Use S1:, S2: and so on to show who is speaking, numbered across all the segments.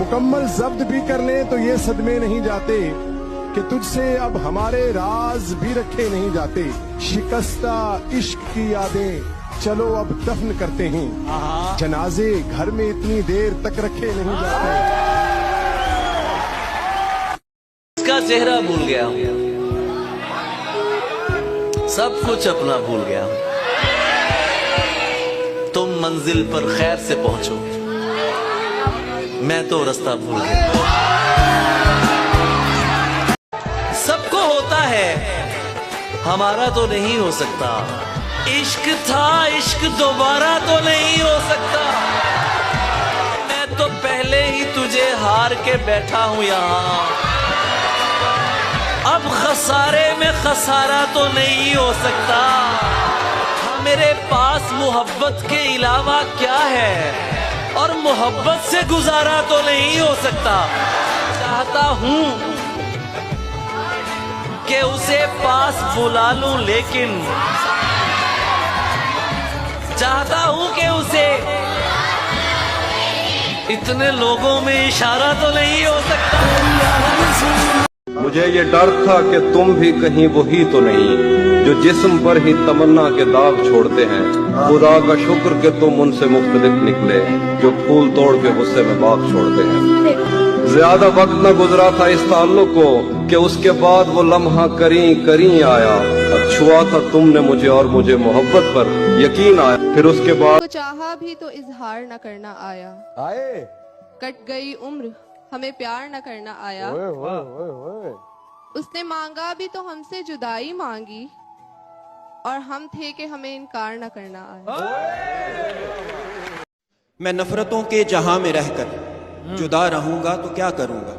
S1: मुकम्मल जब्त भी कर ले तो ये सदमे नहीं जाते कि तुझसे अब हमारे राज भी रखे नहीं जाते। शिकस्ता इश्क की यादें चलो अब दफन करते हैं, जनाजे घर में इतनी देर तक रखे नहीं जाते।
S2: इसका चेहरा भूल गया हूं, सब कुछ अपना भूल गया हूं। तुम मंजिल पर खैर से पहुंचो, मैं तो रास्ता भूल गया। सबको होता है, हमारा तो नहीं हो सकता। इश्क था इश्क दोबारा तो नहीं हो सकता। मैं तो पहले ही तुझे हार के बैठा हूं यहां, अब खसारे में खसारा तो नहीं हो सकता। मेरे पास मोहब्बत के अलावा क्या है, और मोहब्बत से गुजारा तो नहीं हो सकता। चाहता हूं कि उसे पास बुला लूं, लेकिन चाहता हूं कि उसे इतने लोगों में इशारा तो नहीं हो सकता।
S3: मुझे ये डर था कि तुम भी कहीं वही तो नहीं जो जिस्म पर ही तमन्ना के दाग छोड़ते हैं। खुदा का शुक्र कि तुम उनसे मुख्तलिफ निकले जो फूल तोड़ के गुस्से में बाग छोड़ते हैं। ज्यादा वक्त न गुजरा था इस ताल्लुक को कि उसके बाद वो लम्हा करी आया। छुआ था तुमने मुझे और मुझे मोहब्बत पर यकीन आया। फिर उसके बाद
S4: तो चाहा भी तो इजहार न करना आया, कट गई उम्र हमें प्यार न करना आया। उसने मांगा भी तो हमसे जुदाई मांगी, और हम थे कि हमें इनकार न करना आया।
S5: मैं नफरतों के जहां में रहकर जुदा रहूंगा तो क्या करूंगा।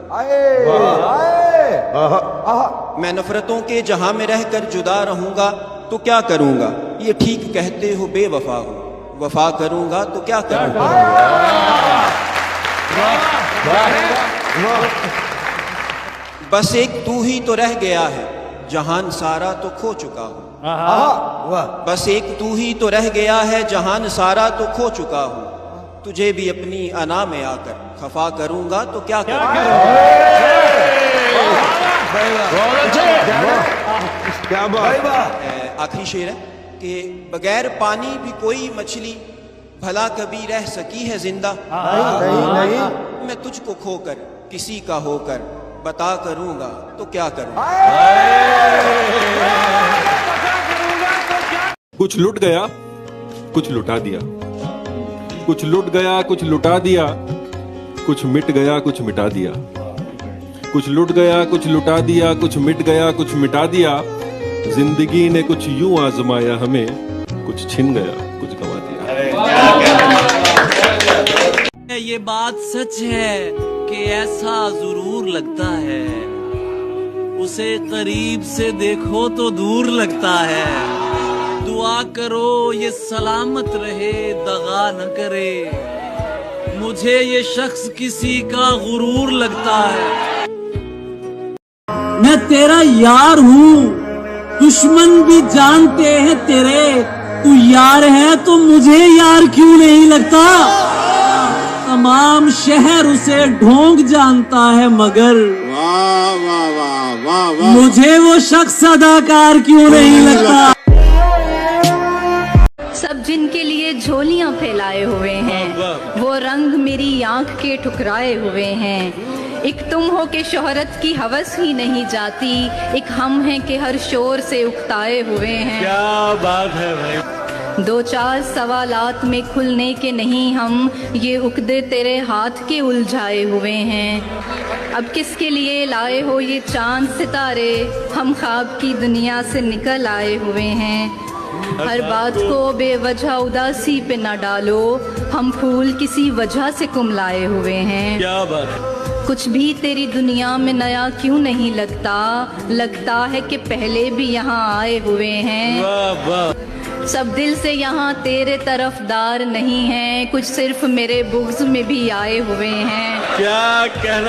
S5: मैं नफरतों के जहां में रहकर जुदा रहूंगा तो क्या करूंगा। ये ठीक कहते हो बेवफा हो, वफा करूंगा तो क्या करूंगा। बस एक तू ही तो रह गया है, जहान सारा तो खो चुका हूँ। बस एक तू ही तो रह गया है, जहान सारा तो खो चुका हूँ। तुझे भी अपनी अना में आकर खफा करूंगा तो क्या करूंगा। आखिरी शेर है कि बगैर पानी भी कोई मछली भला कभी रह सकी है जिंदा। नहीं। मैं तुझको खोकर किसी का होकर बता करूंगा तो क्या करूंगा।
S6: कुछ लुट गया कुछ लुटा दिया, कुछ लुट गया कुछ लुटा दिया, कुछ मिट गया कुछ मिटा दिया। कुछ लुट गया कुछ लुटा दिया, कुछ मिट गया कुछ मिटा दिया। जिंदगी ने कुछ यूं आजमाया हमें, कुछ छिन गया कुछ गंवा दिया।
S2: ये बात सच है कि ऐसा जरूर लगता है, उसे करीब से देखो तो दूर लगता है। दुआ करो ये सलामत रहे, दगा न करे। मुझे ये शख्स किसी का गुरूर लगता है।
S7: मैं तेरा यार हूँ, दुश्मन भी जानते हैं तेरे। तू यार है तो मुझे यार क्यों नहीं लगता। तमाम शहर उसे ढोंग जानता है, मगर वाह वाह वाह वाह वाह मुझे वो शख्स अदाकार क्यों नहीं लगता।
S8: सब जिनके लिए झोलियां फैलाए हुए हैं, वो रंग मेरी आंख के ठुकराए हुए हैं। एक तुम हो के शोहरत की हवस ही नहीं जाती, एक हम हैं कि हर शोर से उकताए हुए हैं।
S2: क्या बात है भाई।
S8: दो चार सवालात में खुलने के नहीं हम, ये उकदे तेरे हाथ के उलझाए हुए हैं। अब किसके लिए लाए हो ये चांद सितारे, हम ख्वाब की दुनिया से निकल आए हुए हैं। हर बात को बेवजह उदासी पे न डालो, हम फूल किसी वजह से कुमलाए हुए हैं।
S2: क्या बात है।
S8: कुछ भी तेरी दुनिया में नया क्यों नहीं लगता, लगता है कि पहले भी यहाँ आए हुए हैं।
S2: वाह वाह।
S8: सब दिल से यहाँ तेरे तरफदार नहीं हैं, कुछ सिर्फ मेरे बुग़्ज़ में भी आए हुए हैं।
S2: क्या कहना।